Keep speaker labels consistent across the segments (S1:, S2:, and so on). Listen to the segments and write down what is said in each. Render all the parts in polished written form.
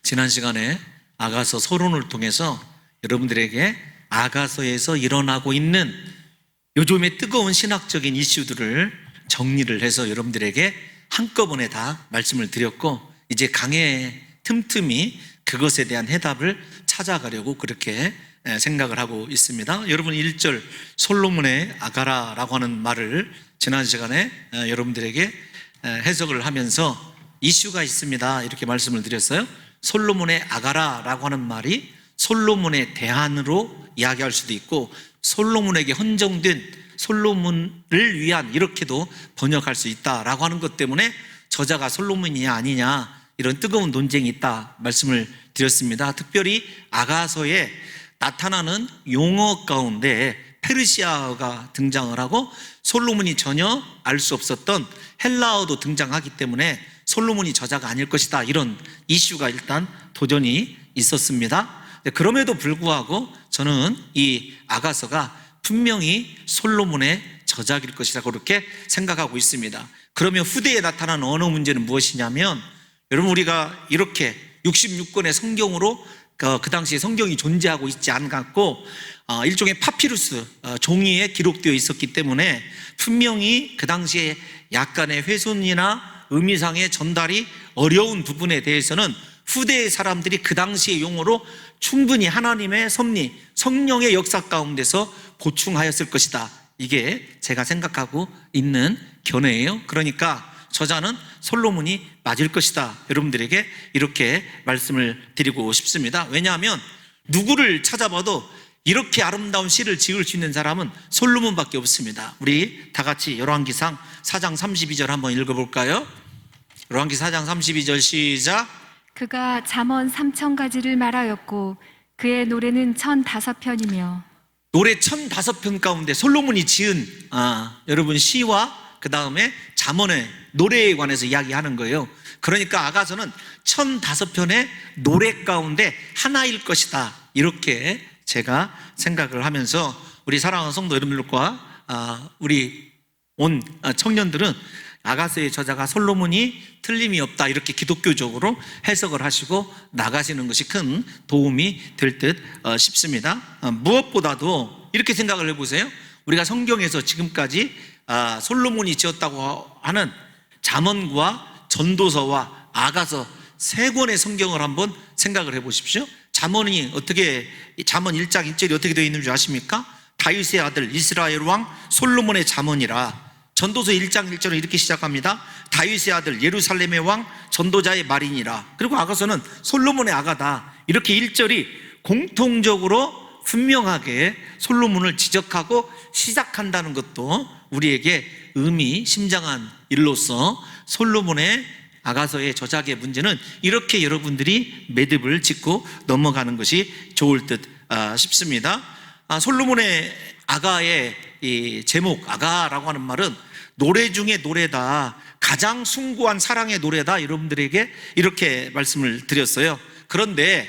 S1: 지난 시간에 아가서 서론을 통해서 여러분들에게 아가서에서 일어나고 있는 요즘의 뜨거운 신학적인 이슈들을 정리를 해서 여러분들에게 한꺼번에 다 말씀을 드렸고, 이제 강의 틈틈이 그것에 대한 해답을 찾아가려고 그렇게 생각을 하고 있습니다. 여러분, 1절 솔로몬의 아가라라고 하는 말을 지난 시간에 여러분들에게 해석을 하면서 이슈가 있습니다 이렇게 말씀을 드렸어요. 솔로몬의 아가라라고 하는 말이 솔로몬의 대안으로 이야기할 수도 있고, 솔로몬에게 헌정된 솔로몬을 위한 이렇게도 번역할 수 있다라고 하는 것 때문에 저자가 솔로몬이냐 아니냐 이런 뜨거운 논쟁이 있다 말씀을 드렸습니다. 특별히 아가서에 나타나는 용어 가운데 페르시아어가 등장을 하고 솔로몬이 전혀 알 수 없었던 헬라어도 등장하기 때문에 솔로몬이 저자가 아닐 것이다, 이런 이슈가 일단 도전이 있었습니다. 그럼에도 불구하고 저는 이 아가서가 분명히 솔로몬의 저작일 것이라고 그렇게 생각하고 있습니다. 그러면 후대에 나타난 언어 문제는 무엇이냐면, 여러분, 우리가 이렇게 66권의 성경으로 그 당시에 성경이 존재하고 있지 않았고 일종의 파피루스 종이에 기록되어 있었기 때문에 분명히 그 당시에 약간의 훼손이나 의미상의 전달이 어려운 부분에 대해서는 후대의 사람들이 그 당시의 용어로 충분히 하나님의 섭리, 성령의 역사 가운데서 보충하였을 것이다. 이게 제가 생각하고 있는 견해예요. 그러니까 저자는 솔로몬이 맞을 것이다, 여러분들에게 이렇게 말씀을 드리고 싶습니다. 왜냐하면 누구를 찾아봐도 이렇게 아름다운 시를 지을 수 있는 사람은 솔로몬밖에 없습니다. 우리 다 같이 열왕기상 4장 32절 한번 읽어볼까요? 열왕기 4장 32절 시작.
S2: 그가 잠언 3,000가지를 말하였고 그의 노래는 1,005편이며.
S1: 노래 1,005편 가운데 솔로몬이 지은 여러분 시와 그 다음에 잠언의 노래에 관해서 이야기하는 거예요. 그러니까 아가서는 1,005편의 노래 가운데 하나일 것이다, 이렇게 제가 생각을 하면서 우리 사랑하는 성도 여러분들과 우리 온 청년들은 아가서의 저자가 솔로몬이 틀림이 없다, 이렇게 기독교적으로 해석을 하시고 나가시는 것이 큰 도움이 될 듯 싶습니다. 무엇보다도 이렇게 생각을 해보세요. 우리가 성경에서 지금까지 솔로몬이 지었다고 하는 잠언과 전도서와 아가서 세 권의 성경을 한번 생각을 해보십시오. 잠언이 잠언 1장 1절이 어떻게 되어 있는 줄 아십니까? 다윗의 아들 이스라엘 왕 솔로몬의 잠언이라. 전도서 1장 1절은 이렇게 시작합니다. 다윗의 아들 예루살렘의 왕 전도자의 말이니라. 그리고 아가서는 솔로몬의 아가다, 이렇게 1절이 공통적으로 분명하게 솔로몬을 지적하고 시작한다는 것도 우리에게 의미심장한 일로서 솔로몬의 아가서의 저작의 문제는 이렇게 여러분들이 매듭을 짓고 넘어가는 것이 좋을 듯 싶습니다. 솔로몬의 아가의 이 제목, 아가라고 하는 말은 노래 중에 노래다, 가장 숭고한 사랑의 노래다, 여러분들에게 이렇게 말씀을 드렸어요. 그런데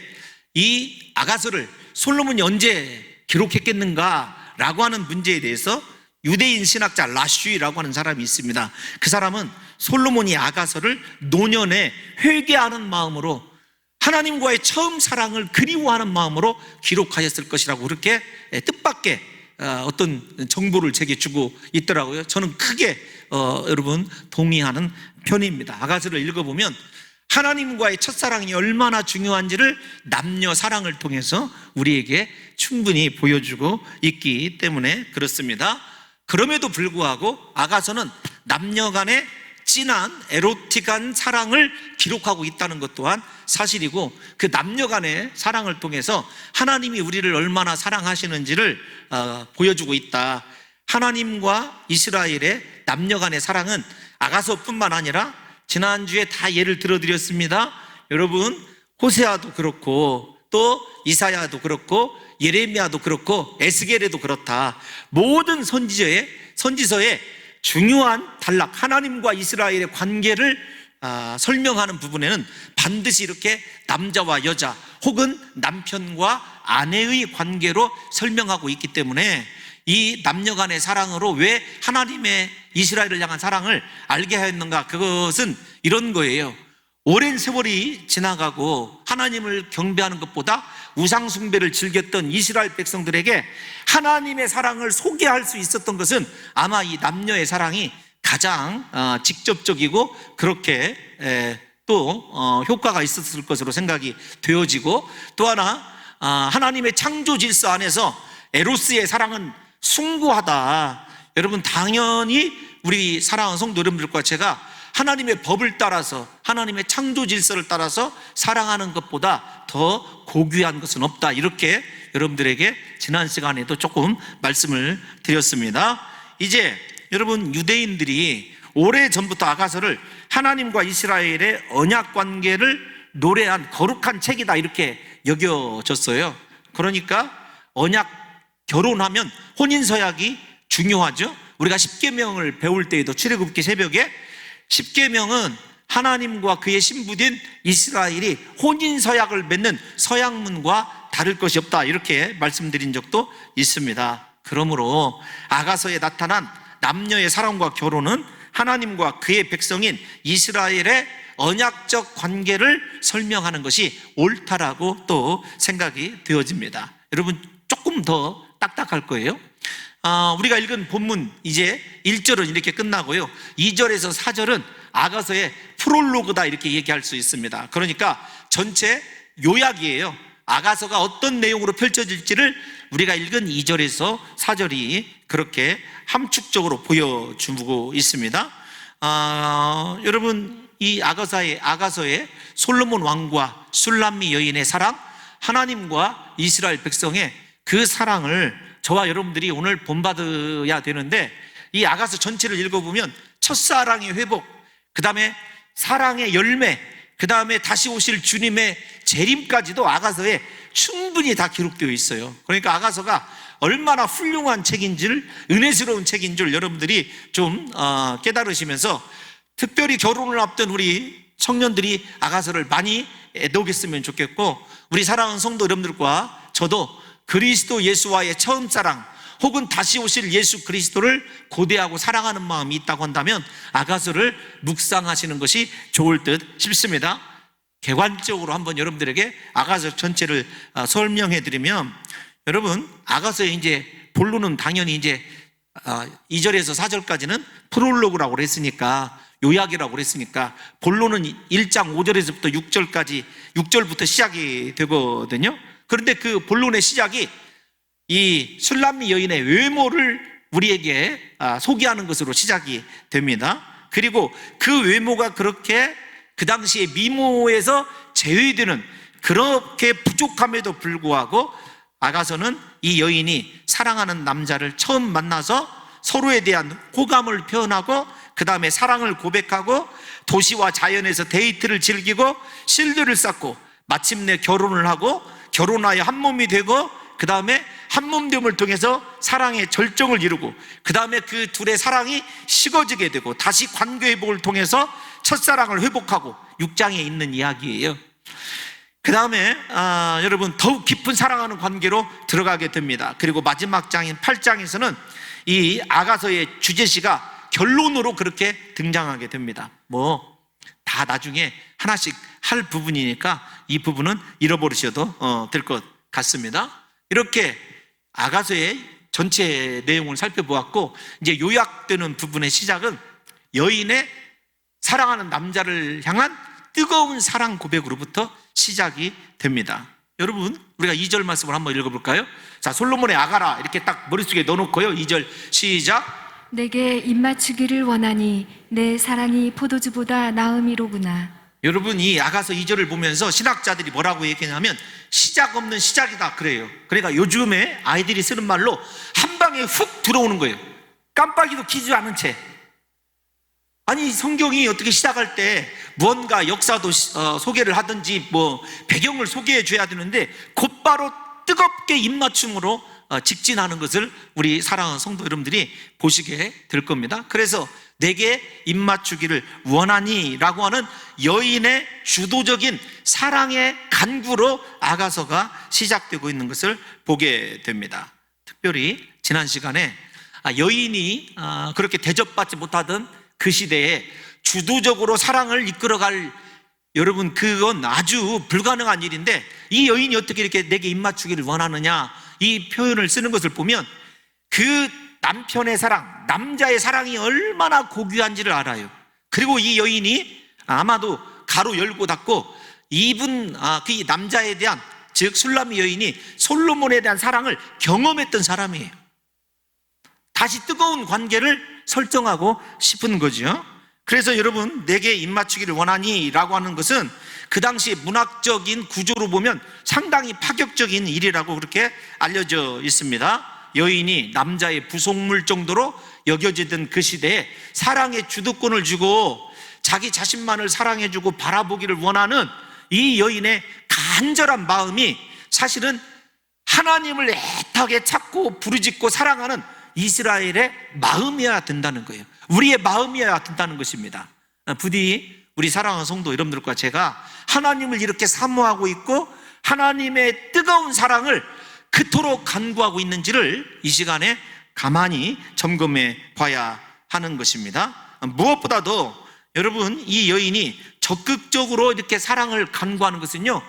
S1: 이 아가서를 솔로몬이 언제 기록했겠는가 라고 하는 문제에 대해서 유대인 신학자 라쉬라고 하는 사람이 있습니다. 그 사람은 솔로몬이 아가서를 노년에 회개하는 마음으로, 하나님과의 처음 사랑을 그리워하는 마음으로 기록하였을 것이라고 그렇게 뜻밖의 어떤 정보를 제게 주고 있더라고요. 저는 크게 여러분 동의하는 편입니다. 아가서를 읽어보면 하나님과의 첫사랑이 얼마나 중요한지를 남녀 사랑을 통해서 우리에게 충분히 보여주고 있기 때문에 그렇습니다. 그럼에도 불구하고 아가서는 남녀 간의 진한 에로틱한 사랑을 기록하고 있다는 것 또한 사실이고, 그 남녀 간의 사랑을 통해서 하나님이 우리를 얼마나 사랑하시는지를 보여주고 있다. 하나님과 이스라엘의 남녀 간의 사랑은 아가서뿐만 아니라 지난주에 다 예를 들어드렸습니다. 여러분, 호세아도 그렇고 또 이사야도 그렇고 예레미야도 그렇고 에스겔에도 그렇다. 모든 선지서에 중요한 단락, 하나님과 이스라엘의 관계를 설명하는 부분에는 반드시 이렇게 남자와 여자 혹은 남편과 아내의 관계로 설명하고 있기 때문에 이 남녀 간의 사랑으로 왜 하나님의 이스라엘을 향한 사랑을 알게 하였는가? 그것은 이런 거예요. 오랜 세월이 지나가고 하나님을 경배하는 것보다 우상숭배를 즐겼던 이스라엘 백성들에게 하나님의 사랑을 소개할 수 있었던 것은 아마 이 남녀의 사랑이 가장 직접적이고 그렇게 또 효과가 있었을 것으로 생각이 되어지고, 또 하나 하나님의 창조 질서 안에서 에로스의 사랑은 숭고하다. 여러분, 당연히 우리 사랑하는 성도 여러분들과 제가 하나님의 법을 따라서, 하나님의 창조 질서를 따라서 사랑하는 것보다 더 고귀한 것은 없다, 이렇게 여러분들에게 지난 시간에도 조금 말씀을 드렸습니다. 이제 여러분, 유대인들이 오래전부터 아가서를 하나님과 이스라엘의 언약 관계를 노래한 거룩한 책이다, 이렇게 여겨졌어요. 그러니까 언약, 결혼하면 혼인서약이 중요하죠. 우리가 십계명을 배울 때에도 출애굽기 새벽에 십계명은 하나님과 그의 신부된 이스라엘이 혼인서약을 맺는 서약문과 다를 것이 없다, 이렇게 말씀드린 적도 있습니다. 그러므로 아가서에 나타난 남녀의 사랑과 결혼은 하나님과 그의 백성인 이스라엘의 언약적 관계를 설명하는 것이 옳다라고 또 생각이 되어집니다. 여러분, 조금 더 딱딱할 거예요. 우리가 읽은 본문 이제 1절은 이렇게 끝나고요, 2절에서 4절은 아가서의 프롤로그다, 이렇게 얘기할 수 있습니다. 그러니까 전체 요약이에요. 아가서가 어떤 내용으로 펼쳐질지를 우리가 읽은 2절에서 4절이 그렇게 함축적으로 보여주고 있습니다. 여러분, 이 아가서의 솔로몬 왕과 술람미 여인의 사랑, 하나님과 이스라엘 백성의 그 사랑을 저와 여러분들이 오늘 본받아야 되는데, 이 아가서 전체를 읽어보면 첫사랑의 회복, 그 다음에 사랑의 열매, 그 다음에 다시 오실 주님의 재림까지도 아가서에 충분히 다 기록되어 있어요. 그러니까 아가서가 얼마나 훌륭한 책인지를, 은혜스러운 책인 줄 여러분들이 좀 깨달으시면서, 특별히 결혼을 앞둔 우리 청년들이 아가서를 많이 애독했으면 좋겠고, 우리 사랑하는 성도 여러분들과 저도 그리스도 예수와의 처음 사랑, 혹은 다시 오실 예수 그리스도를 고대하고 사랑하는 마음이 있다고 한다면 아가서를 묵상하시는 것이 좋을 듯 싶습니다. 개관적으로 한번 여러분들에게 아가서 전체를 설명해 드리면, 여러분, 아가서의 이제 본론은 당연히 이제 2절에서 4절까지는 프롤로그라고 그랬으니까, 요약이라고 그랬으니까 본론은 1장 5절에서부터 6절까지, 6절부터 시작이 되거든요. 그런데 그 본론의 시작이 이 술람미 여인의 외모를 우리에게 소개하는 것으로 시작이 됩니다. 그리고 그 외모가 그렇게 그 당시에 미모에서 제외되는, 그렇게 부족함에도 불구하고 아가서는 이 여인이 사랑하는 남자를 처음 만나서 서로에 대한 호감을 표현하고, 그 다음에 사랑을 고백하고, 도시와 자연에서 데이트를 즐기고 실드를 쌓고 마침내 결혼을 하고, 결혼하여 한 몸이 되고, 그 다음에 한 몸됨을 통해서 사랑의 절정을 이루고, 그 다음에 그 둘의 사랑이 식어지게 되고, 다시 관계회복을 통해서 첫사랑을 회복하고, 6장에 있는 이야기예요. 그 다음에 여러분, 더욱 깊은 사랑하는 관계로 들어가게 됩니다. 그리고 마지막 장인 8장에서는 이 아가서의 주제시가 결론으로 그렇게 등장하게 됩니다. 다 나중에 하나씩 할 부분이니까 이 부분은 잃어버리셔도 될 것 같습니다. 이렇게 아가서의 전체 내용을 살펴보았고, 이제 요약되는 부분의 시작은 여인의 사랑하는 남자를 향한 뜨거운 사랑 고백으로부터 시작이 됩니다. 여러분, 우리가 2절 말씀을 한번 읽어볼까요? 자, 솔로몬의 아가라, 이렇게 딱 머릿속에 넣어놓고요, 2절 시작.
S2: 내게 입맞추기를 원하니 내 사랑이 포도주보다 나음이로구나.
S1: 여러분, 이 아가서 2절을 보면서 신학자들이 뭐라고 얘기하냐면 시작 없는 시작이다 그래요. 그러니까 요즘에 아이들이 쓰는 말로 한 방에 훅 들어오는 거예요. 깜빡이도 켜지 않은 채. 아니, 성경이 어떻게 시작할 때 무언가 역사도 소개를 하든지 배경을 소개해 줘야 되는데 곧바로 뜨겁게 입맞춤으로 직진하는 것을 우리 사랑하는 성도 여러분들이 보시게 될 겁니다. 그래서 내게 입맞추기를 원하니 라고 하는 여인의 주도적인 사랑의 간구로 아가서가 시작되고 있는 것을 보게 됩니다. 특별히 지난 시간에 여인이 그렇게 대접받지 못하던 그 시대에 주도적으로 사랑을 이끌어갈 여러분, 그건 아주 불가능한 일인데 이 여인이 어떻게 이렇게 내게 입맞추기를 원하느냐, 이 표현을 쓰는 것을 보면 그 남편의 사랑, 남자의 사랑이 얼마나 고귀한지를 알아요. 그리고 이 여인이 아마도 가로 열고 닫고 그 남자에 대한, 즉 술람미 여인이 솔로몬에 대한 사랑을 경험했던 사람이에요. 다시 뜨거운 관계를 설정하고 싶은 거죠. 그래서 여러분, 내게 입맞추기를 원하니 라고 하는 것은 그 당시 문학적인 구조로 보면 상당히 파격적인 일이라고 그렇게 알려져 있습니다. 여인이 남자의 부속물 정도로 여겨지던 그 시대에 사랑의 주도권을 주고 자기 자신만을 사랑해주고 바라보기를 원하는 이 여인의 간절한 마음이 사실은 하나님을 애타게 찾고 부르짖고 사랑하는 이스라엘의 마음이어야 된다는 거예요. 우리의 마음이어야 된다는 것입니다. 부디 우리 사랑하는 성도 여러분들과 제가 하나님을 이렇게 사모하고 있고 하나님의 뜨거운 사랑을 그토록 간구하고 있는지를 이 시간에 가만히 점검해 봐야 하는 것입니다. 무엇보다도 여러분, 이 여인이 적극적으로 이렇게 사랑을 간구하는 것은요,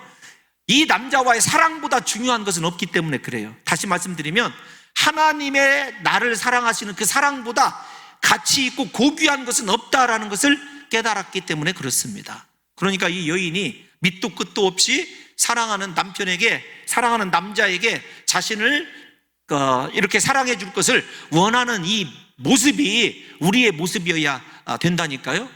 S1: 이 남자와의 사랑보다 중요한 것은 없기 때문에 그래요. 다시 말씀드리면 하나님의 나를 사랑하시는 그 사랑보다 가치 있고 고귀한 것은 없다라는 것을 깨달았기 때문에 그렇습니다. 그러니까 이 여인이 밑도 끝도 없이 사랑하는 남편에게, 사랑하는 남자에게 자신을 이렇게 사랑해 줄 것을 원하는 이 모습이 우리의 모습이어야 된다니까요.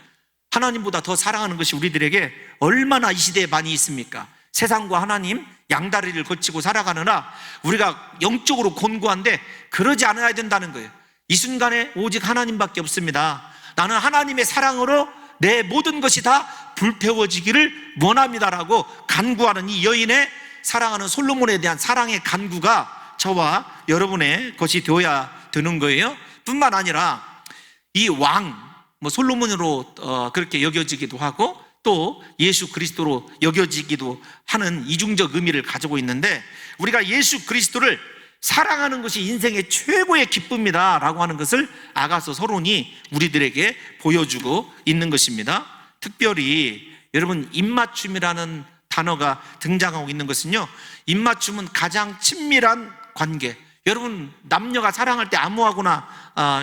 S1: 하나님보다 더 사랑하는 것이 우리들에게 얼마나 이 시대에 많이 있습니까? 세상과 하나님 양다리를 거치고 살아가느라 우리가 영적으로 곤고한데 그러지 않아야 된다는 거예요. 이 순간에 오직 하나님밖에 없습니다. 나는 하나님의 사랑으로 내 모든 것이 다 불태워지기를 원합니다라고 간구하는 이 여인의 사랑하는 솔로몬에 대한 사랑의 간구가 저와 여러분의 것이 되어야 되는 거예요. 뿐만 아니라 이 왕, 솔로몬으로 그렇게 여겨지기도 하고 또 예수 그리스도로 여겨지기도 하는 이중적 의미를 가지고 있는데, 우리가 예수 그리스도를 사랑하는 것이 인생의 최고의 기쁨이다 라고 하는 것을 아가서 서론이 우리들에게 보여주고 있는 것입니다. 특별히 여러분, 입맞춤이라는 단어가 등장하고 있는 것은요, 입맞춤은 가장 친밀한 관계. 여러분, 남녀가 사랑할 때 아무하고나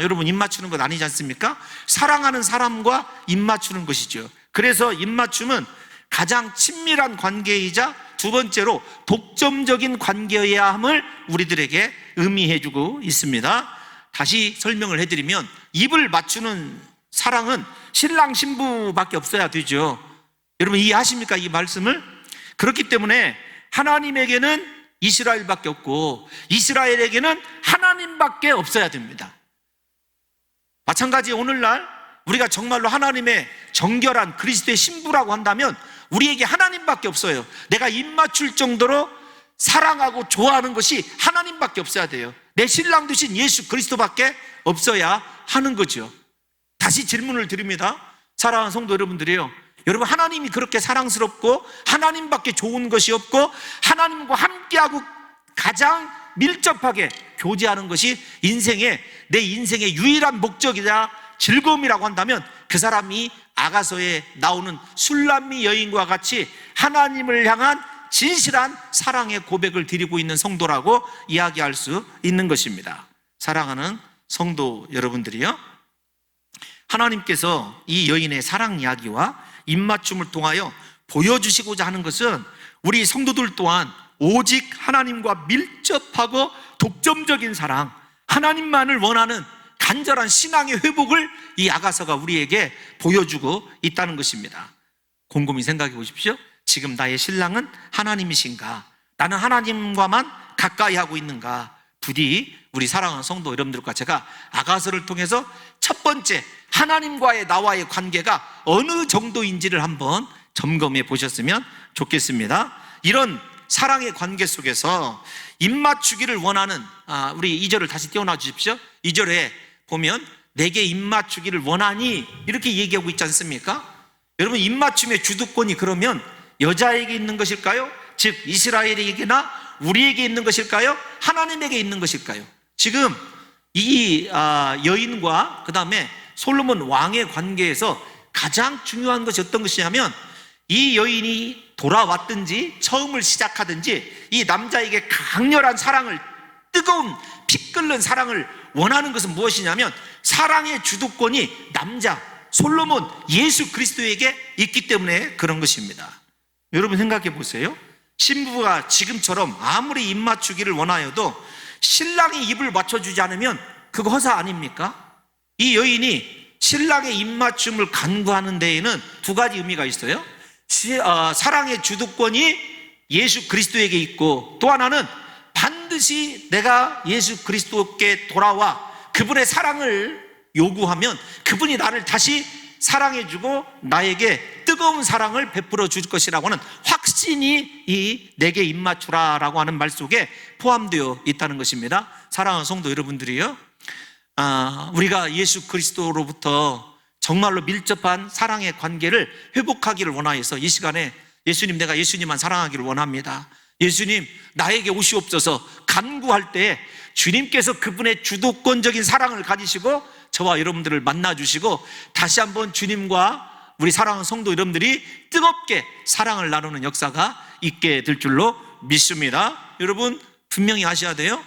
S1: 여러분 입맞추는 것 아니지 않습니까? 사랑하는 사람과 입맞추는 것이죠. 그래서 입맞춤은 가장 친밀한 관계이자 두 번째로 독점적인 관계여야 함을 우리들에게 의미해주고 있습니다. 다시 설명을 해드리면 입을 맞추는 사랑은 신랑 신부밖에 없어야 되죠. 여러분 이해하십니까? 이 말씀을? 그렇기 때문에 하나님에게는 이스라엘밖에 없고 이스라엘에게는 하나님밖에 없어야 됩니다. 마찬가지 오늘날 우리가 정말로 하나님의 정결한 그리스도의 신부라고 한다면 우리에게 하나님밖에 없어요. 내가 입맞출 정도로 사랑하고 좋아하는 것이 하나님밖에 없어야 돼요. 내 신랑 되신 예수 그리스도밖에 없어야 하는 거죠. 다시 질문을 드립니다. 사랑하는 성도 여러분들이요, 여러분 하나님이 그렇게 사랑스럽고 하나님밖에 좋은 것이 없고 하나님과 함께하고 가장 밀접하게 교제하는 것이 내 인생의 유일한 목적이자 즐거움이라고 한다면 그 사람이 아가서에 나오는 술람미 여인과 같이 하나님을 향한 진실한 사랑의 고백을 드리고 있는 성도라고 이야기할 수 있는 것입니다. 사랑하는 성도 여러분들이요, 하나님께서 이 여인의 사랑 이야기와 입맞춤을 통하여 보여주시고자 하는 것은 우리 성도들 또한 오직 하나님과 밀접하고 독점적인 사랑, 하나님만을 원하는 간절한 신앙의 회복을 이 아가서가 우리에게 보여주고 있다는 것입니다. 곰곰이 생각해 보십시오. 지금 나의 신랑은 하나님이신가? 나는 하나님과만 가까이 하고 있는가? 부디 우리 사랑하는 성도 여러분들과 제가 아가서를 통해서 첫 번째 하나님과의 나와의 관계가 어느 정도인지를 한번 점검해 보셨으면 좋겠습니다. 이런 사랑의 관계 속에서 입맞추기를 원하는 우리 2절을 다시 띄워놔 주십시오. 2절에 보면 내게 입맞추기를 원하니 이렇게 얘기하고 있지 않습니까? 여러분 입맞춤의 주도권이 그러면 여자에게 있는 것일까요? 즉 이스라엘에게나 우리에게 있는 것일까요? 하나님에게 있는 것일까요? 지금 이 여인과 그 다음에 솔로몬 왕의 관계에서 가장 중요한 것이 어떤 것이냐면 이 여인이 돌아왔든지 처음을 시작하든지 이 남자에게 강렬한 사랑을, 뜨거운 피 끓는 사랑을 원하는 것은 무엇이냐면 사랑의 주도권이 남자 솔로몬 예수 그리스도에게 있기 때문에 그런 것입니다. 여러분 생각해 보세요. 신부가 지금처럼 아무리 입 맞추기를 원하여도 신랑이 입을 맞춰주지 않으면 그거 허사 아닙니까? 이 여인이 신랑의 입맞춤을 간구하는 데에는 두 가지 의미가 있어요. 사랑의 주도권이 예수 그리스도에게 있고, 또 하나는 반드시 내가 예수 그리스도께 돌아와 그분의 사랑을 요구하면 그분이 나를 다시 사랑해주고 나에게 뜨거운 사랑을 베풀어 줄 것이라고 하는 확신이 이 내게 입맞추라라고 하는 말 속에 포함되어 있다는 것입니다. 사랑하는 성도 여러분들이요, 우리가 예수 그리스도로부터 정말로 밀접한 사랑의 관계를 회복하기를 원하여서 이 시간에 예수님, 내가 예수님만 사랑하기를 원합니다, 예수님 나에게 오시옵소서 간구할 때 주님께서 그분의 주도권적인 사랑을 가지시고 저와 여러분들을 만나주시고 다시 한번 주님과 우리 사랑하는 성도 여러분들이 뜨겁게 사랑을 나누는 역사가 있게 될 줄로 믿습니다. 여러분 분명히 아셔야 돼요.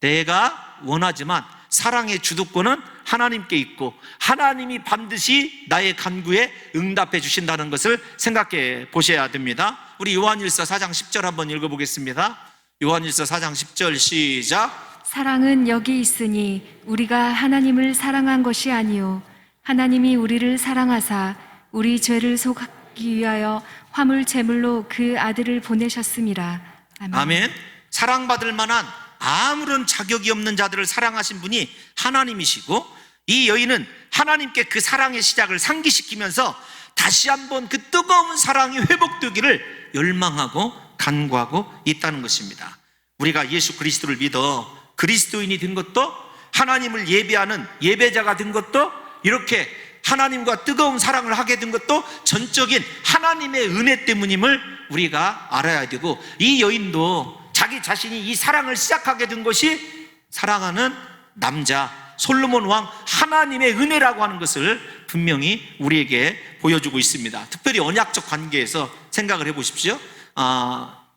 S1: 내가 원하지만 사랑의 주도권은 하나님께 있고 하나님이 반드시 나의 간구에 응답해 주신다는 것을 생각해 보셔야 됩니다. 우리 요한일서 4장 10절 한번 읽어보겠습니다. 요한일서 4장 10절 시작.
S2: 사랑은 여기 있으니 우리가 하나님을 사랑한 것이 아니요 하나님이 우리를 사랑하사 우리 죄를 속하기 위하여 화물 제물로 그 아들을 보내셨음이라. 아멘.
S1: 아멘. 사랑받을 만한 아무런 자격이 없는 자들을 사랑하신 분이 하나님이시고, 이 여인은 하나님께 그 사랑의 시작을 상기시키면서 다시 한번 그 뜨거운 사랑이 회복되기를 열망하고 간구하고 있다는 것입니다. 우리가 예수 그리스도를 믿어 그리스도인이 된 것도, 하나님을 예배하는 예배자가 된 것도, 이렇게 하나님과 뜨거운 사랑을 하게 된 것도 전적인 하나님의 은혜 때문임을 우리가 알아야 되고, 이 여인도 자기 자신이 이 사랑을 시작하게 된 것이 사랑하는 남자 솔로몬 왕 하나님의 은혜라고 하는 것을 분명히 우리에게 보여주고 있습니다. 특별히 언약적 관계에서 생각을 해보십시오.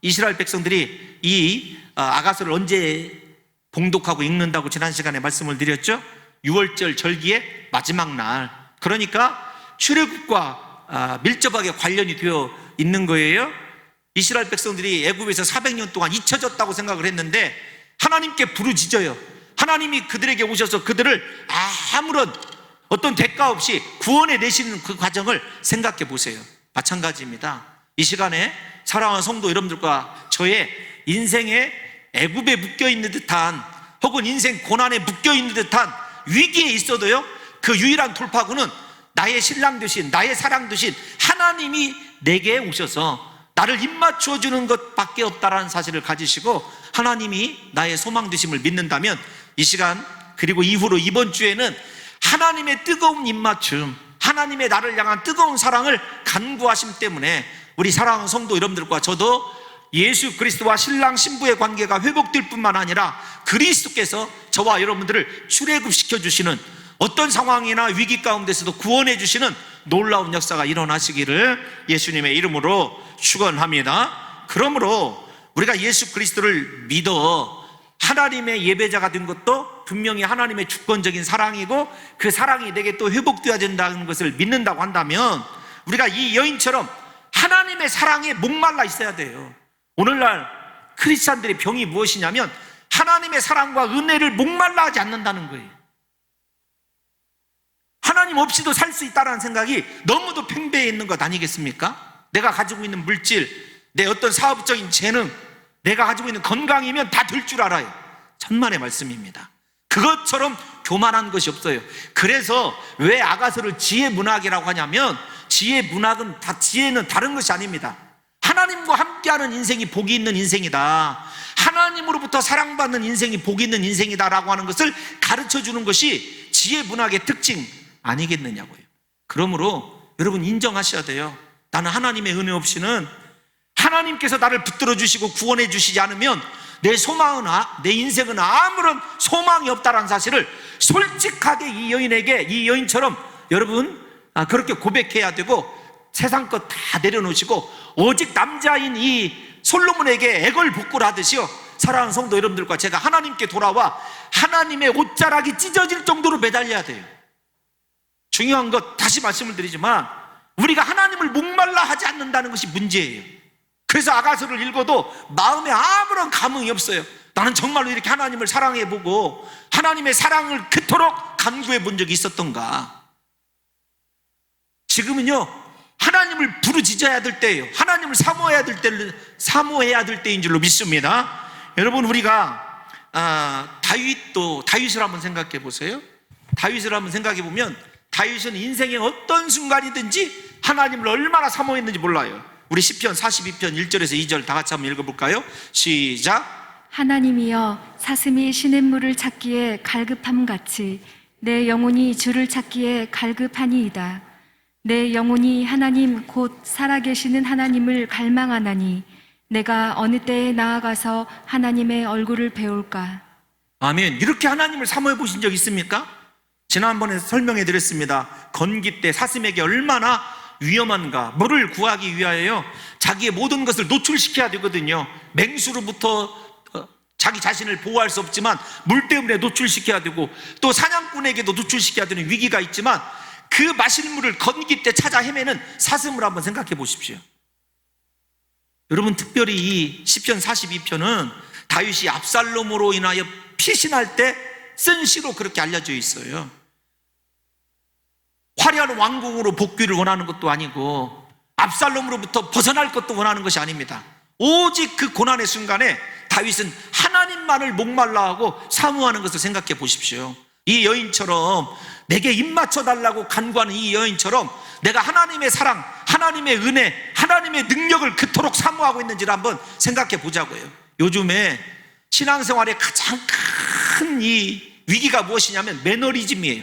S1: 이스라엘 백성들이 이 아가서를 언제 봉독하고 읽는다고 지난 시간에 말씀을 드렸죠? 6월절 절기의 마지막 날, 그러니까 출애굽과 밀접하게 관련이 되어 있는 거예요. 이스라엘 백성들이 애굽에서 400년 동안 잊혀졌다고 생각을 했는데 하나님께 부르짖어요. 하나님이 그들에게 오셔서 그들을 아무런 어떤 대가 없이 구원해 내시는 그 과정을 생각해 보세요. 마찬가지입니다. 이 시간에 사랑하는 성도 여러분들과 저의 인생에 애굽에 묶여있는 듯한, 혹은 인생 고난에 묶여있는 듯한 위기에 있어도요, 그 유일한 돌파구는 나의 신랑 되신, 나의 사랑 되신 하나님이 내게 오셔서 나를 입맞추어 주는 것밖에 없다라는 사실을 가지시고 하나님이 나의 소망 되심을 믿는다면, 이 시간 그리고 이후로 이번 주에는 하나님의 뜨거운 입맞춤, 하나님의 나를 향한 뜨거운 사랑을 간구하심 때문에 우리 사랑하는 성도 여러분들과 저도 예수 그리스도와 신랑 신부의 관계가 회복될 뿐만 아니라 그리스도께서 저와 여러분들을 출애굽시켜 주시는, 어떤 상황이나 위기 가운데서도 구원해 주시는 놀라운 역사가 일어나시기를 예수님의 이름으로 축원합니다. 그러므로 우리가 예수 그리스도를 믿어 하나님의 예배자가 된 것도 분명히 하나님의 주권적인 사랑이고, 그 사랑이 내게 또 회복되어야 된다는 것을 믿는다고 한다면 우리가 이 여인처럼 하나님의 사랑에 목말라 있어야 돼요. 오늘날 크리스찬들의 병이 무엇이냐면 하나님의 사랑과 은혜를 목말라 하지 않는다는 거예요. 하나님 없이도 살 수 있다는 생각이 너무도 팽배해 있는 것 아니겠습니까? 내가 가지고 있는 물질, 내 어떤 사업적인 재능, 내가 가지고 있는 건강이면 다 될 줄 알아요. 천만의 말씀입니다. 그것처럼 교만한 것이 없어요. 그래서 왜 아가서를 지혜 문학이라고 하냐면, 지혜 문학은 지혜는 다른 것이 아닙니다. 하나님과 함께하는 인생이 복이 있는 인생이다, 하나님으로부터 사랑받는 인생이 복이 있는 인생이다라고 하는 것을 가르쳐주는 것이 지혜 문학의 특징 아니겠느냐고요. 그러므로 여러분 인정하셔야 돼요. 나는 하나님의 은혜 없이는, 하나님께서 나를 붙들어 주시고 구원해 주시지 않으면 내 소망은, 내 인생은 아무런 소망이 없다는 사실을 솔직하게 이 여인에게, 이 여인처럼 여러분 그렇게 고백해야 되고, 세상 것 다 내려놓으시고 오직 남자인 이 솔로몬에게 애걸복구를 하듯이요, 사랑하는 성도 여러분들과 제가 하나님께 돌아와 하나님의 옷자락이 찢어질 정도로 매달려야 돼요. 중요한 것 다시 말씀을 드리지만 우리가 하나님을 목말라 하지 않는다는 것이 문제예요. 그래서 아가서를 읽어도 마음에 아무런 감흥이 없어요. 나는 정말로 이렇게 하나님을 사랑해보고 하나님의 사랑을 그토록 간구해 본 적이 있었던가. 지금은요, 하나님을 부르짖어야 될 때예요. 하나님을 사모해야 될 때인 줄로 믿습니다. 여러분, 우리가 다윗을 한번 생각해 보세요. 다윗을 한번 생각해 보면 다윗은 인생의 어떤 순간이든지 하나님을 얼마나 사모했는지 몰라요. 우리 시편 42편 1절에서 2절 다 같이 한번 읽어볼까요? 시작.
S2: 하나님이여, 사슴이 시냇물을 찾기에 갈급함같이 내 영혼이 주를 찾기에 갈급하니이다. 내 영혼이 하나님 곧 살아계시는 하나님을 갈망하나니 내가 어느 때에 나아가서 하나님의 얼굴을 배울까?
S1: 아멘. 이렇게 하나님을 사모해 보신 적 있습니까? 지난번에 설명해 드렸습니다. 건기 때 사슴에게 얼마나 위험한가. 뭐를 구하기 위하여 자기의 모든 것을 노출시켜야 되거든요. 맹수로부터 자기 자신을 보호할 수 없지만 물 때문에 노출시켜야 되고, 또 사냥꾼에게도 노출시켜야 되는 위기가 있지만 그 마실 물을 건기 때 찾아 헤매는 사슴을 한번 생각해 보십시오. 여러분, 특별히 이 시편 42편은 다윗이 압살롬으로 인하여 피신할 때 쓴 시로 그렇게 알려져 있어요. 화려한 왕궁으로 복귀를 원하는 것도 아니고 압살롬으로부터 벗어날 것도 원하는 것이 아닙니다. 오직 그 고난의 순간에 다윗은 하나님만을 목말라하고 사모하는 것을 생각해 보십시오. 이 여인처럼, 내게 입맞춰 달라고 간구하는 이 여인처럼 내가 하나님의 사랑, 하나님의 은혜, 하나님의 능력을 그토록 사모하고 있는지를 한번 생각해 보자고요. 요즘에 신앙생활의 가장 큰 이 위기가 무엇이냐면 매너리즘이에요.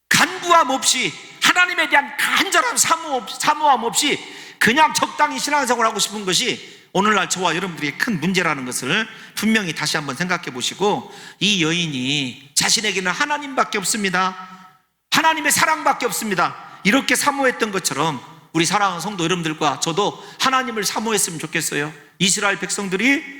S1: 간구함 없이, 하나님에 대한 간절한 사모함 없이 그냥 적당히 신앙생활하고 싶은 것이 오늘날 저와 여러분들의 큰 문제라는 것을 분명히 다시 한번 생각해 보시고, 이 여인이 자신에게는 하나님밖에 없습니다, 하나님의 사랑밖에 없습니다, 이렇게 사모했던 것처럼 우리 사랑하는 성도 여러분들과 저도 하나님을 사모했으면 좋겠어요. 이스라엘 백성들이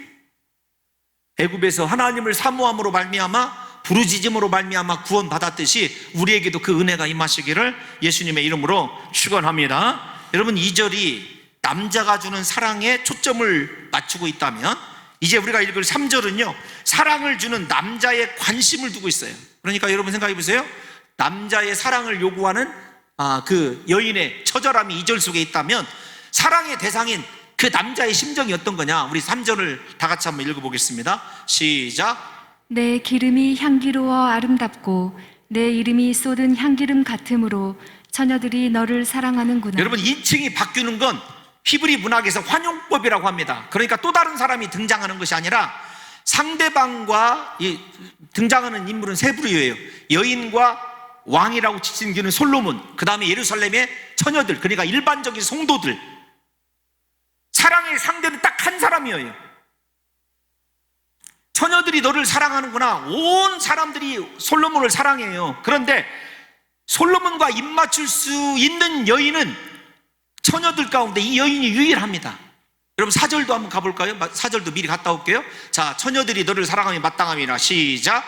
S1: 애굽에서 하나님을 사모함으로 말미암아, 부르짖음으로 말미암아 구원받았듯이 우리에게도 그 은혜가 임하시기를 예수님의 이름으로 축원합니다. 여러분, 2절이 남자가 주는 사랑에 초점을 맞추고 있다면, 이제 우리가 읽을 3절은요 사랑을 주는 남자의 관심을 두고 있어요. 그러니까 여러분 생각해 보세요. 남자의 사랑을 요구하는 그 여인의 처절함이 2절 속에 있다면, 사랑의 대상인 그 남자의 심정이 어떤 거냐, 우리 3절을 다 같이 한번 읽어보겠습니다. 시작.
S2: 내 기름이 향기로워 아름답고 내 이름이 쏟은 향기름 같으므로 처녀들이 너를 사랑하는구나.
S1: 여러분, 인칭이 바뀌는 건 히브리 문학에서 환용법이라고 합니다. 그러니까 또 다른 사람이 등장하는 것이 아니라 상대방과 등장하는 인물은 세 부류예요. 여인과 왕이라고 지칭되는 솔로몬, 그 다음에 예루살렘의 처녀들, 그러니까 일반적인 성도들. 사랑의 상대는 딱 한 사람이에요. 처녀들이 너를 사랑하는구나. 온 사람들이 솔로몬을 사랑해요. 그런데 솔로몬과 입맞출 수 있는 여인은 처녀들 가운데 이 여인이 유일합니다. 여러분, 4절도 한번 가볼까요? 4절도 미리 갔다 올게요. 자, 처녀들이 너를 사랑함이 마땅함이라. 시작.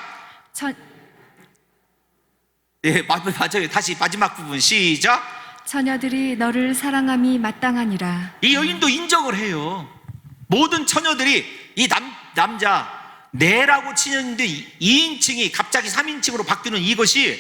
S1: 네, 맞아요. 다시 마지막 부분 시작.
S2: 처녀들이 너를 사랑함이 마땅하니라.
S1: 이 여인도 인정을 해요. 모든 처녀들이 이 남자 내라고 치는데 2인칭이 갑자기 3인칭으로 바뀌는 이것이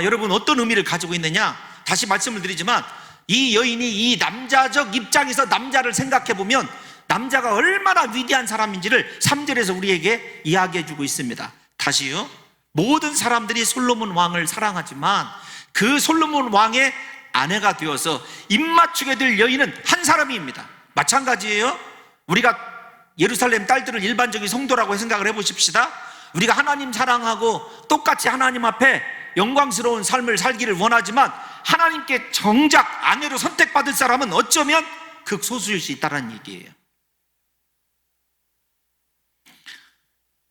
S1: 여러분 어떤 의미를 가지고 있느냐, 다시 말씀을 드리지만 이 여인이 이 남자적 입장에서 남자를 생각해 보면 남자가 얼마나 위대한 사람인지를 3절에서 우리에게 이야기해 주고 있습니다. 다시요. 모든 사람들이 솔로몬 왕을 사랑하지만 그 솔로몬 왕의 아내가 되어서 입맞추게 될 여인은 한 사람입니다. 마찬가지예요. 우리가 예루살렘 딸들을 일반적인 성도라고 생각을 해보십시다. 우리가 하나님 사랑하고 똑같이 하나님 앞에 영광스러운 삶을 살기를 원하지만 하나님께 정작 아내로 선택받을 사람은 어쩌면 극소수일 수 있다는 얘기예요.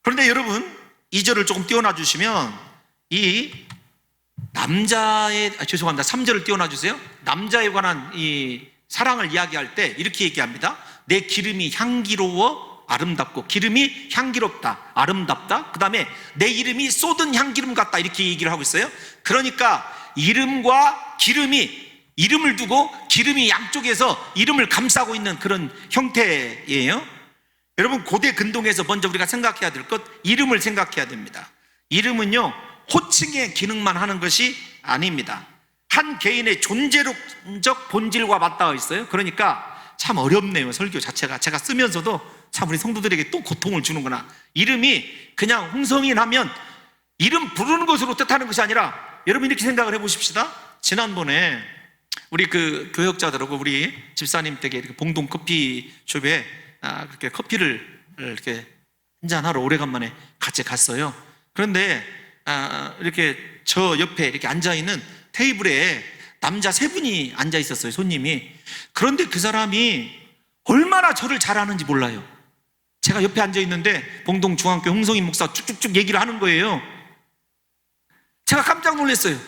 S1: 그런데 여러분, 2절을 조금 띄워놔 주시면 이 죄송합니다. 3절을 띄워놔 주세요. 남자에 관한 이 사랑을 이야기할 때 이렇게 얘기합니다. 내 기름이 향기로워 아름답고, 기름이 향기롭다, 아름답다. 그 다음에 내 이름이 쏟은 향기름 같다, 이렇게 얘기를 하고 있어요. 그러니까 이름과 기름이, 이름을 두고 기름이 양쪽에서 이름을 감싸고 있는 그런 형태예요. 여러분, 고대 근동에서 먼저 우리가 생각해야 될 것, 이름을 생각해야 됩니다. 이름은요, 호칭의 기능만 하는 것이 아닙니다. 한 개인의 존재적 본질과 맞닿아 있어요. 그러니까 참 어렵네요, 설교 자체가. 제가 쓰면서도 참 우리 성도들에게 또 고통을 주는구나. 이름이 그냥 홍성인 하면 이름 부르는 것으로 뜻하는 것이 아니라, 여러분 이렇게 생각을 해보십시다. 지난번에 우리 그 교역자들하고 우리 집사님 댁에 이렇게 봉동 커피숍에 그렇게 커피를 이렇게 한잔하러 오래간만에 같이 갔어요. 그런데 이렇게 저 옆에 이렇게 앉아있는 테이블에 남자 3분이 앉아 있었어요, 손님이. 그런데 그 사람이 얼마나 저를 잘 아는지 몰라요. 제가 옆에 앉아 있는데 봉동 중앙교 홍성인 목사 쭉쭉쭉 얘기를 하는 거예요. 제가 깜짝 놀랐어요.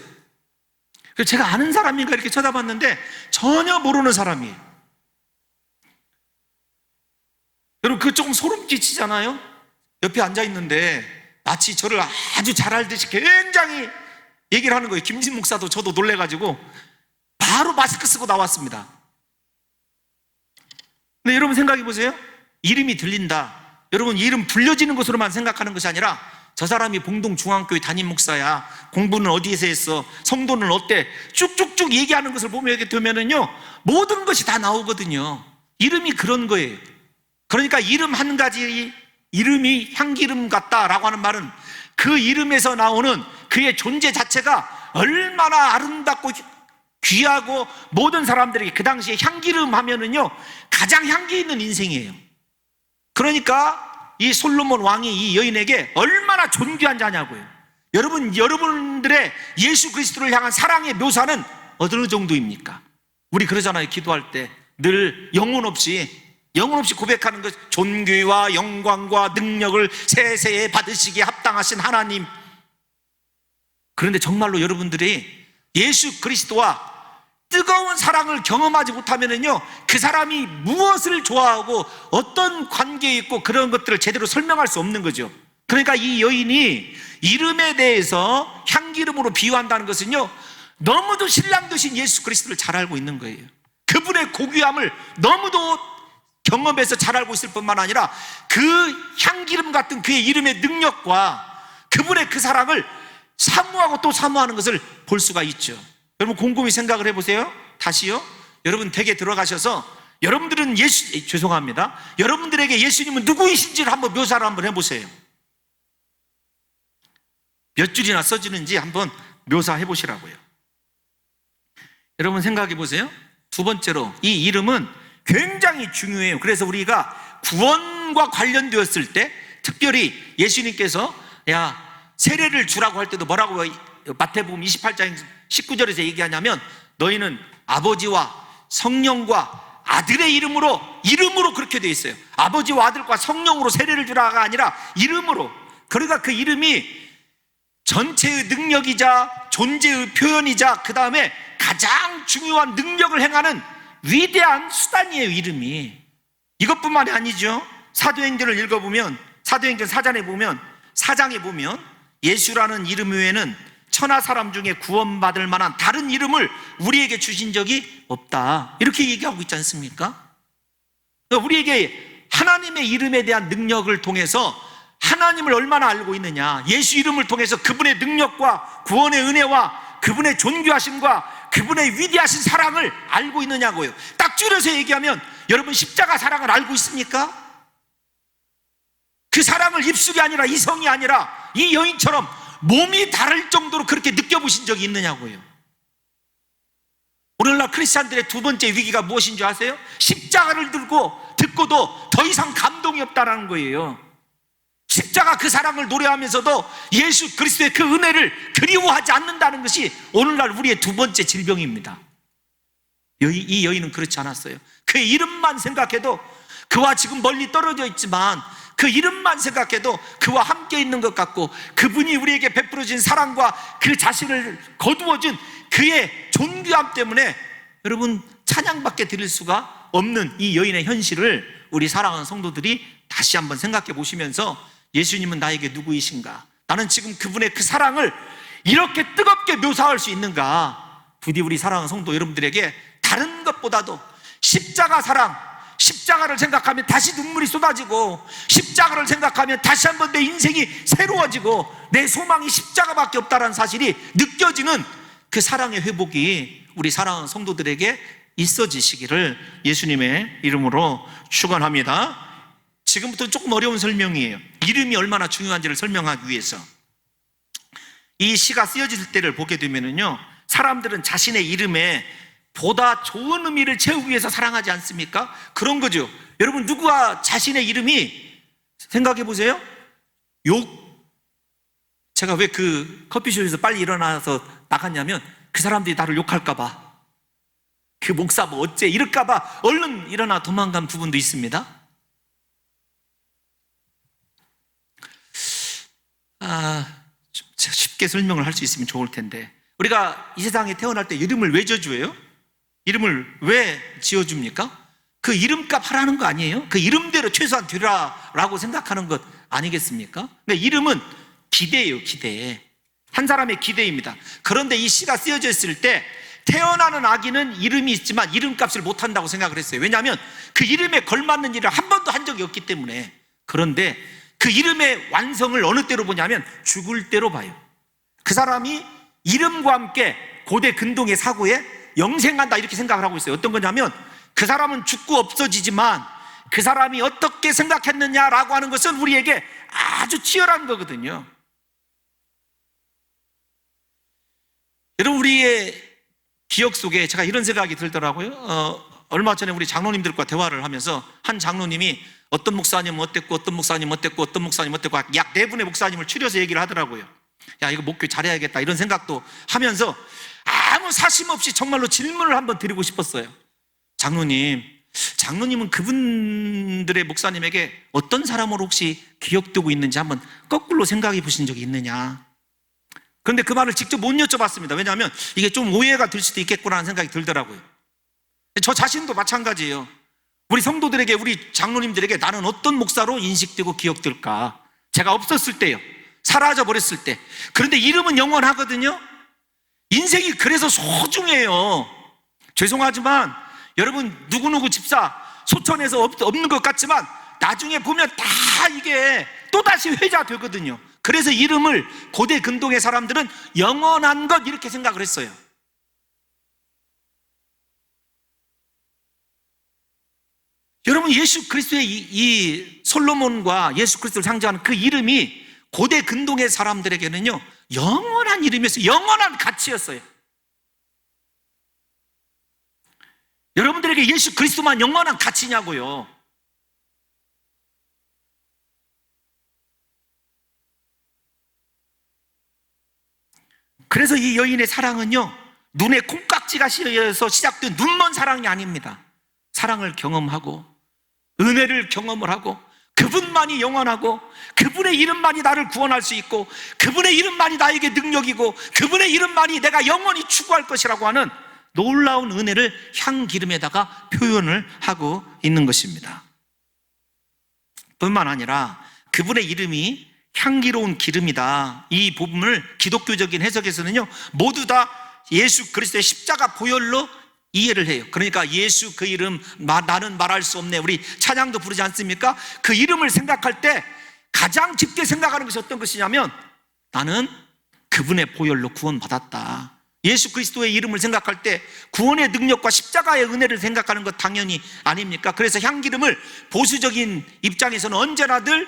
S1: 그래서 제가 아는 사람인가 이렇게 쳐다봤는데 전혀 모르는 사람이에요. 여러분, 그거 조금 소름 끼치잖아요? 옆에 앉아 있는데 마치 저를 아주 잘 알듯이 굉장히 얘기를 하는 거예요. 김진 목사도 저도 놀래가지고 바로 마스크 쓰고 나왔습니다. 근데 여러분 생각해 보세요. 이름이 들린다. 여러분, 이름 불려지는 것으로만 생각하는 것이 아니라, 저 사람이 봉동 중앙교회 담임 목사야, 공부는 어디에서 했어, 성도는 어때, 쭉쭉쭉 얘기하는 것을 보게 되면은요, 모든 것이 다 나오거든요. 이름이 그런 거예요. 그러니까 이름 한 가지, 이름이 향기름 같다라고 하는 말은 그 이름에서 나오는 그의 존재 자체가 얼마나 아름답고 귀하고, 모든 사람들에게 그 당시에 향기름 하면은요, 가장 향기 있는 인생이에요. 그러니까 이 솔로몬 왕이 이 여인에게 얼마나 존귀한 자냐고요. 여러분, 여러분들의 예수 그리스도를 향한 사랑의 묘사는 어느 정도입니까? 우리 그러잖아요. 기도할 때 늘 영혼 없이 고백하는 것, 존귀와 영광과 능력을 세세에 받으시기에 합당하신 하나님. 그런데 정말로 여러분들이 예수 그리스도와 뜨거운 사랑을 경험하지 못하면은요, 그 사람이 무엇을 좋아하고 어떤 관계에 있고 그런 것들을 제대로 설명할 수 없는 거죠. 그러니까 이 여인이 이름에 대해서 향기름으로 비유한다는 것은요, 너무도 신랑 되신 예수 그리스도를 잘 알고 있는 거예요. 그분의 고귀함을 너무도 경험해서 잘 알고 있을 뿐만 아니라 그 향기름 같은 그의 이름의 능력과 그분의 그 사랑을 사모하고 또 사모하는 것을 볼 수가 있죠. 여러분, 곰곰이 생각을 해보세요. 다시요. 여러분 댁에 들어가셔서 여러분들은 죄송합니다. 여러분들에게 예수님은 누구이신지를 한번 묘사를 한번 해보세요. 몇 줄이나 써지는지 한번 묘사해 보시라고요. 여러분 생각해 보세요. 두 번째로, 이 이름은 굉장히 중요해요. 그래서 우리가 구원과 관련되었을 때, 특별히 예수님께서 세례를 주라고 할 때도 뭐라고 마태복음 28장 19절에서 얘기하냐면, 너희는 아버지와 성령과 아들의 이름으로 그렇게 되어 있어요. 아버지와 아들과 성령으로 세례를 주라가 아니라 이름으로. 그러니까 그 이름이 전체의 능력이자 존재의 표현이자 그 다음에 가장 중요한 능력을 행하는 위대한 수단이에요, 이름이. 이것뿐만이 아니죠. 사도행전을 읽어보면, 사도행전 4장에 보면 예수라는 이름 외에는 천하 사람 중에 구원받을 만한 다른 이름을 우리에게 주신 적이 없다, 이렇게 얘기하고 있지 않습니까? 우리에게 하나님의 이름에 대한 능력을 통해서 하나님을 얼마나 알고 있느냐, 예수 이름을 통해서 그분의 능력과 구원의 은혜와 그분의 존귀하심과 그분의 위대하신 사랑을 알고 있느냐고요. 딱 줄여서 얘기하면, 여러분 십자가 사랑을 알고 있습니까? 그 사랑을 입술이 아니라 이성이 아니라 이 여인처럼 몸이 다를 정도로 그렇게 느껴보신 적이 있느냐고요. 오늘날 크리스찬들의 두 번째 위기가 무엇인 줄 아세요? 십자가를 듣고도 더 이상 감동이 없다라는 거예요. 십자가 그 사랑을 노래하면서도 예수 그리스도의 그 은혜를 그리워하지 않는다는 것이 오늘날 우리의 두 번째 질병입니다. 이 여인은 그렇지 않았어요. 그의 이름만 생각해도, 그와 지금 멀리 떨어져 있지만 그 이름만 생각해도 그와 함께 있는 것 같고, 그분이 우리에게 베풀어진 사랑과 그 자신을 거두어준 그의 존귀함 때문에 여러분 찬양밖에 드릴 수가 없는 이 여인의 현실을 우리 사랑하는 성도들이 다시 한번 생각해 보시면서, 예수님은 나에게 누구이신가? 나는 지금 그분의 그 사랑을 이렇게 뜨겁게 묘사할 수 있는가? 부디 우리 사랑하는 성도 여러분들에게 다른 것보다도 십자가 사랑, 십자가를 생각하면 다시 눈물이 쏟아지고, 십자가를 생각하면 다시 한번 내 인생이 새로워지고, 내 소망이 십자가밖에 없다는 사실이 느껴지는 그 사랑의 회복이 우리 사랑하는 성도들에게 있어지시기를 예수님의 이름으로 축원합니다. 지금부터 조금 어려운 설명이에요. 이름이 얼마나 중요한지를 설명하기 위해서. 이 시가 쓰여질 때를 보게 되면은요, 사람들은 자신의 이름에 보다 좋은 의미를 채우기 위해서 사랑하지 않습니까? 그런 거죠. 여러분, 누구와 자신의 이름이, 생각해 보세요. 제가 왜 그 커피숍에서 빨리 일어나서 나갔냐면, 그 사람들이 나를 욕할까봐, 그 목사 뭐 어째 이럴까봐 얼른 일어나 도망간 부분도 있습니다. 쉽게 설명을 할 수 있으면 좋을 텐데, 우리가 이 세상에 태어날 때 이름을 왜 져줘요? 이름을 왜 지어줍니까? 그 이름값 하라는 거 아니에요? 그 이름대로 최소한 되라라고 생각하는 것 아니겠습니까? 그러니까 이름은 기대예요, 기대. 한 사람의 기대입니다. 그런데 이 시가 쓰여져 있을 때 태어나는 아기는 이름이 있지만 이름값을 못한다고 생각을 했어요. 왜냐하면 그 이름에 걸맞는 일을 한 번도 한 적이 없기 때문에. 그런데 그 이름의 완성을 어느 때로 보냐면 죽을 때로 봐요. 그 사람이 이름과 함께 고대 근동의 사고에 영생한다, 이렇게 생각을 하고 있어요. 어떤 거냐면, 그 사람은 죽고 없어지지만 그 사람이 어떻게 생각했느냐라고 하는 것은 우리에게 아주 치열한 거거든요. 여러분, 우리의 기억 속에 제가 이런 생각이 들더라고요. 얼마 전에 우리 장로님들과 대화를 하면서 한 장로님이 어떤 목사님은 어땠고, 어떤 목사님은 어땠고, 어떤 목사님은 어땠고, 약 4분의 목사님을 추려서 얘기를 하더라고요. 야, 이거 목회 잘해야겠다, 이런 생각도 하면서 아무 사심 없이 정말로 질문을 한번 드리고 싶었어요. 장로님은 그분들의 목사님에게 어떤 사람으로 혹시 기억되고 있는지 한번 거꾸로 생각해 보신 적이 있느냐. 그런데 그 말을 직접 못 여쭤봤습니다. 왜냐하면 이게 좀 오해가 될 수도 있겠구나라는 생각이 들더라고요. 저 자신도 마찬가지예요. 우리 성도들에게, 우리 장로님들에게 나는 어떤 목사로 인식되고 기억될까? 제가 없었을 때요, 사라져 버렸을 때. 그런데 이름은 영원하거든요. 인생이 그래서 소중해요. 죄송하지만 여러분, 누구누구 집사 소천에서 없는 것 같지만 나중에 보면 다 이게 또다시 회자되거든요. 그래서 이름을 고대 근동의 사람들은 영원한 것, 이렇게 생각을 했어요. 여러분, 예수 그리스도의 이 솔로몬과 예수 그리스도를 상징하는 그 이름이 고대 근동의 사람들에게는요, 영원한 이름이었어요. 영원한 가치였어요. 여러분들에게 예수 그리스도만 영원한 가치냐고요. 그래서 이 여인의 사랑은요, 눈에 콩깍지가 씌어서 시작된 눈먼 사랑이 아닙니다. 사랑을 경험하고 은혜를 경험을 하고, 그분만이 영원하고, 그분의 이름만이 나를 구원할 수 있고, 그분의 이름만이 나에게 능력이고, 그분의 이름만이 내가 영원히 추구할 것이라고 하는 놀라운 은혜를 향기름에다가 표현을 하고 있는 것입니다. 뿐만 아니라 그분의 이름이 향기로운 기름이다, 이 부분을 기독교적인 해석에서는요, 모두 다 예수 그리스도의 십자가 보혈로 이해를 해요. 그러니까 예수 그 이름, 나는 말할 수 없네, 우리 찬양도 부르지 않습니까? 그 이름을 생각할 때 가장 깊게 생각하는 것이 어떤 것이냐면, 나는 그분의 보혈로 구원받았다. 예수 그리스도의 이름을 생각할 때 구원의 능력과 십자가의 은혜를 생각하는 것 당연히 아닙니까? 그래서 향기름을 보수적인 입장에서는 언제나 늘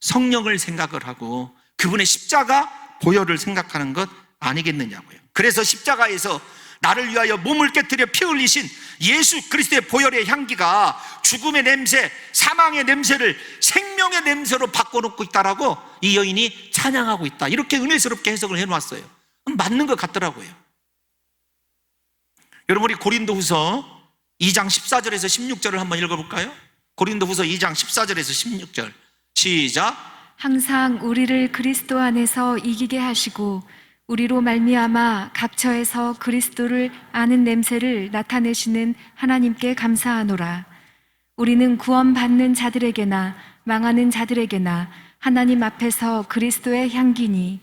S1: 성령을 생각을 하고 그분의 십자가 보혈을 생각하는 것 아니겠느냐고요. 그래서 십자가에서 나를 위하여 몸을 깨뜨려 피 흘리신 예수 그리스도의 보혈의 향기가 죽음의 냄새, 사망의 냄새를 생명의 냄새로 바꿔놓고 있다라고 이 여인이 찬양하고 있다, 이렇게 은혜스럽게 해석을 해놓았어요. 맞는 것 같더라고요. 여러분, 우리 고린도후서 2장 14절에서 16절을 한번 읽어볼까요? 고린도후서 2장 14절에서 16절 시작.
S2: 항상 우리를 그리스도 안에서 이기게 하시고 우리로 말미암아 각처에서 그리스도를 아는 냄새를 나타내시는 하나님께 감사하노라. 우리는 구원받는 자들에게나 망하는 자들에게나 하나님 앞에서 그리스도의 향기니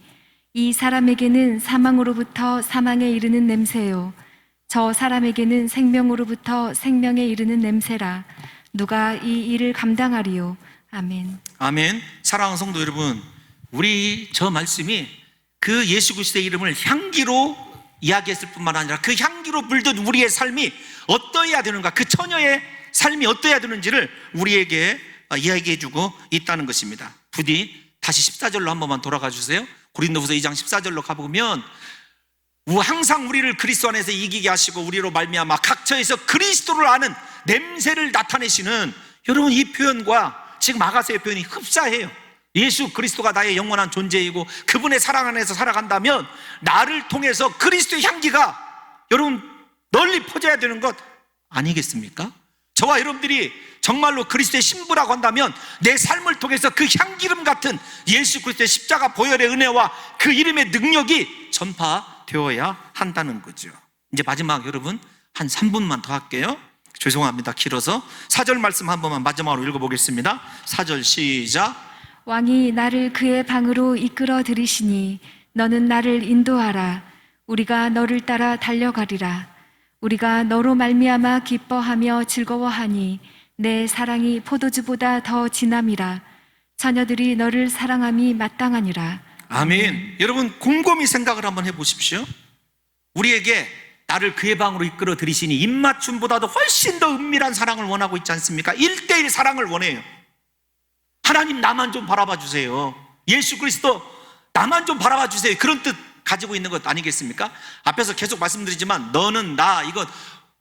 S2: 이 사람에게는 사망으로부터 사망에 이르는 냄새요 저 사람에게는 생명으로부터 생명에 이르는 냄새라. 누가 이 일을 감당하리요. 아멘.
S1: 아멘. 사랑하는 성도 여러분, 우리 저 말씀이 그 예수 그리스도의 이름을 향기로 이야기했을 뿐만 아니라 그 향기로 물든 우리의 삶이 어떠해야 되는가, 그 처녀의 삶이 어떠해야 되는지를 우리에게 이야기해주고 있다는 것입니다. 부디 다시 14절로 한 번만 돌아가 주세요. 고린도후서 2장 14절로 가보면 항상 우리를 그리스도 안에서 이기게 하시고 우리로 말미암아 각처에서 그리스도를 아는 냄새를 나타내시는, 여러분 이 표현과 지금 아가서의 표현이 흡사해요. 예수 그리스도가 나의 영원한 존재이고 그분의 사랑 안에서 살아간다면 나를 통해서 그리스도의 향기가 여러분 널리 퍼져야 되는 것 아니겠습니까? 저와 여러분들이 정말로 그리스도의 신부라고 한다면 내 삶을 통해서 그 향기름 같은 예수 그리스도의 십자가 보혈의 은혜와 그 이름의 능력이 전파되어야 한다는 거죠. 이제 마지막 여러분 한 3분만 더 할게요. 죄송합니다. 길어서 4절 말씀 한 번만 마지막으로 읽어보겠습니다. 4절 시작.
S2: 왕이 나를 그의 방으로 이끌어 들이시니 너는 나를 인도하라. 우리가 너를 따라 달려가리라. 우리가 너로 말미암아 기뻐하며 즐거워하니 내 사랑이 포도주보다 더 진함이라. 처녀들이 너를 사랑함이 마땅하니라.
S1: 아멘. 여러분 곰곰이 생각을 한번 해보십시오. 우리에게 나를 그의 방으로 이끌어 들이시니 입맞춤보다도 훨씬 더 은밀한 사랑을 원하고 있지 않습니까? 1:1 사랑을 원해요. 하나님 나만 좀 바라봐 주세요. 예수 그리스도 나만 좀 바라봐 주세요. 그런 뜻 가지고 있는 것 아니겠습니까? 앞에서 계속 말씀드리지만 너는 나, 이건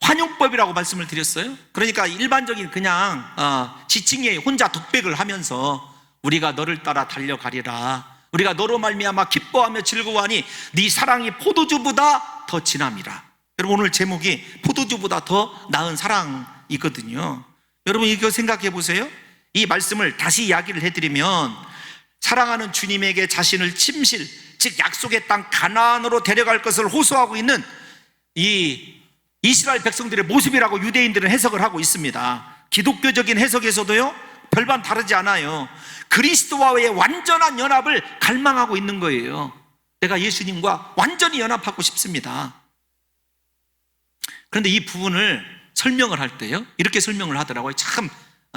S1: 환용법이라고 말씀을 드렸어요. 그러니까 일반적인 그냥 지칭에 혼자 독백을 하면서 우리가 너를 따라 달려가리라. 우리가 너로 말미암아 기뻐하며 즐거워하니 네 사랑이 포도주보다 더 진함이라. 여러분 오늘 제목이 포도주보다 더 나은 사랑이거든요. 여러분 이거 생각해 보세요. 이 말씀을 다시 이야기를 해드리면 사랑하는 주님에게 자신을 침실, 즉 약속의 땅 가나안으로 데려갈 것을 호소하고 있는 이 이스라엘 백성들의 모습이라고 유대인들은 해석을 하고 있습니다. 기독교적인 해석에서도요 별반 다르지 않아요. 그리스도와의 완전한 연합을 갈망하고 있는 거예요. 내가 예수님과 완전히 연합하고 싶습니다. 그런데 이 부분을 설명을 할 때요 이렇게 설명을 하더라고요. 참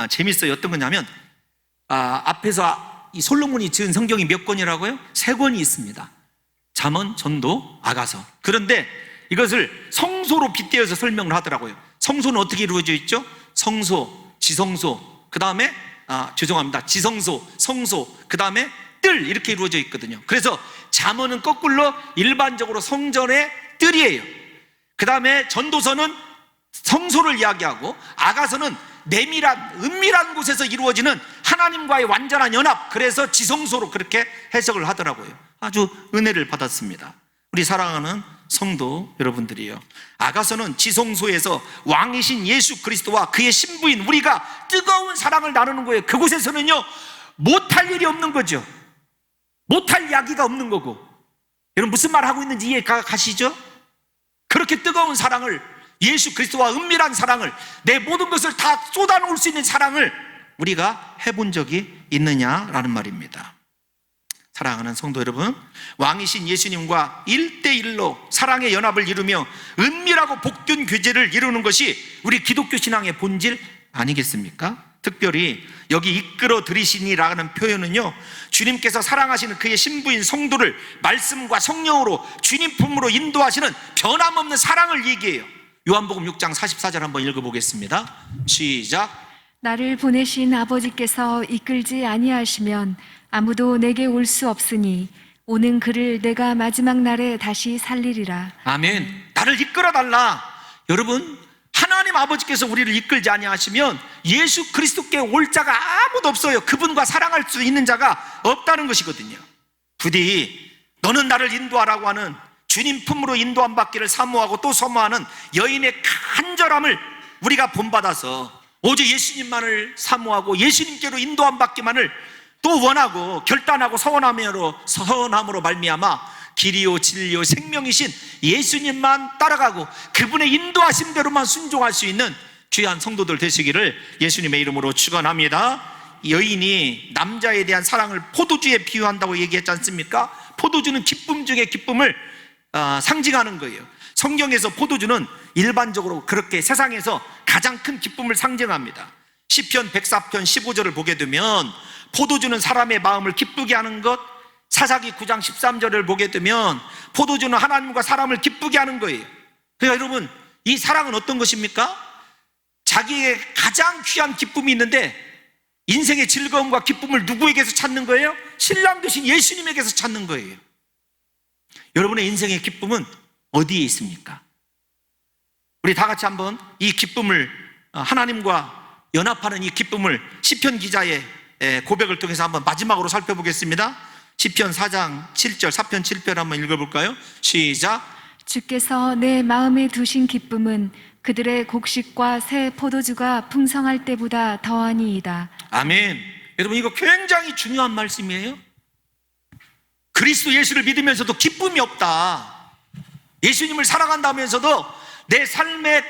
S1: 재밌어요. 어떤 거냐면 앞에서 이 솔로몬이 지은 성경이 몇 권이라고요? 3권이 있습니다. 잠언, 전도, 아가서. 그런데 이것을 성소로 빗대어서 설명을 하더라고요. 성소는 어떻게 이루어져 있죠? 성소, 지성소, 그 다음에 지성소, 성소, 그 다음에 뜰, 이렇게 이루어져 있거든요. 그래서 잠언은 거꾸로 일반적으로 성전의 뜰이에요. 그 다음에 전도서는 성소를 이야기하고 아가서는 내밀한 은밀한 곳에서 이루어지는 하나님과의 완전한 연합, 그래서 지성소로 그렇게 해석을 하더라고요. 아주 은혜를 받았습니다. 우리 사랑하는 성도 여러분들이요, 아가서는 지성소에서 왕이신 예수 그리스도와 그의 신부인 우리가 뜨거운 사랑을 나누는 거예요. 그곳에서는요 못할 일이 없는 거죠. 못할 이야기가 없는 거고. 여러분 무슨 말 하고 있는지 이해가 가시죠? 그렇게 뜨거운 사랑을, 예수 그리스도와 은밀한 사랑을, 내 모든 것을 다 쏟아놓을 수 있는 사랑을 우리가 해본 적이 있느냐라는 말입니다. 사랑하는 성도 여러분, 왕이신 예수님과 1:1로 사랑의 연합을 이루며 은밀하고 복된 교제를 이루는 것이 우리 기독교 신앙의 본질 아니겠습니까? 특별히 여기 이끌어 들이시니라는 표현은요 주님께서 사랑하시는 그의 신부인 성도를 말씀과 성령으로 주님 품으로 인도하시는 변함없는 사랑을 얘기해요. 요한복음 6장 44절 한번 읽어보겠습니다. 시작.
S2: 나를 보내신 아버지께서 이끌지 아니하시면 아무도 내게 올 수 없으니 오는 그를 내가 마지막 날에 다시 살리리라.
S1: 아멘. 나를 이끌어 달라. 여러분 하나님 아버지께서 우리를 이끌지 아니하시면 예수 그리스도께 올 자가 아무도 없어요. 그분과 사랑할 수 있는 자가 없다는 것이거든요. 부디 너는 나를 인도하라고 하는 주님 품으로 인도함 받기를 사모하고 또 소모하는 여인의 간절함을 우리가 본받아서 오직 예수님만을 사모하고 예수님께로 인도함 받기만을 또 원하고 결단하고 서원함으로 말미암아 길이요 진리요 생명이신 예수님만 따라가고 그분의 인도하심대로만 순종할 수 있는 귀한 성도들 되시기를 예수님의 이름으로 축원합니다. 여인이 남자에 대한 사랑을 포도주에 비유한다고 얘기했지 않습니까? 포도주는 기쁨 중에 기쁨을 상징하는 거예요. 성경에서 포도주는 일반적으로 그렇게 세상에서 가장 큰 기쁨을 상징합니다. 시편 104편 15절을 보게 되면 포도주는 사람의 마음을 기쁘게 하는 것, 사사기 9장 13절을 보게 되면 포도주는 하나님과 사람을 기쁘게 하는 거예요. 그러니까 여러분, 이 사랑은 어떤 것입니까? 자기의 가장 귀한 기쁨이 있는데 인생의 즐거움과 기쁨을 누구에게서 찾는 거예요? 신랑 되신 예수님에게서 찾는 거예요. 여러분의 인생의 기쁨은 어디에 있습니까? 우리 다 같이 한번 이 기쁨을, 하나님과 연합하는 이 기쁨을 시편 기자의 고백을 통해서 한번 마지막으로 살펴보겠습니다. 시편 4장 7절, 4편 7편 한번 읽어볼까요? 시작.
S2: 주께서 내 마음에 두신 기쁨은 그들의 곡식과 새 포도주가 풍성할 때보다 더하니이다.
S1: 아멘. 여러분, 이거 굉장히 중요한 말씀이에요. 그리스도 예수를 믿으면서도 기쁨이 없다, 예수님을 사랑한다면서도 내 삶에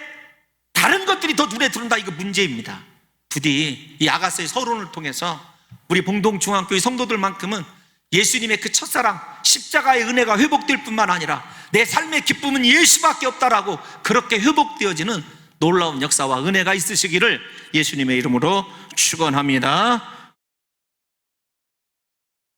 S1: 다른 것들이 더 눈에 들어온다, 이거 문제입니다. 부디 이 아가서의 서론을 통해서 우리 봉동중앙교회 성도들만큼은 예수님의 그 첫사랑 십자가의 은혜가 회복될 뿐만 아니라 내 삶의 기쁨은 예수밖에 없다라고 그렇게 회복되어지는 놀라운 역사와 은혜가 있으시기를 예수님의 이름으로 축원합니다.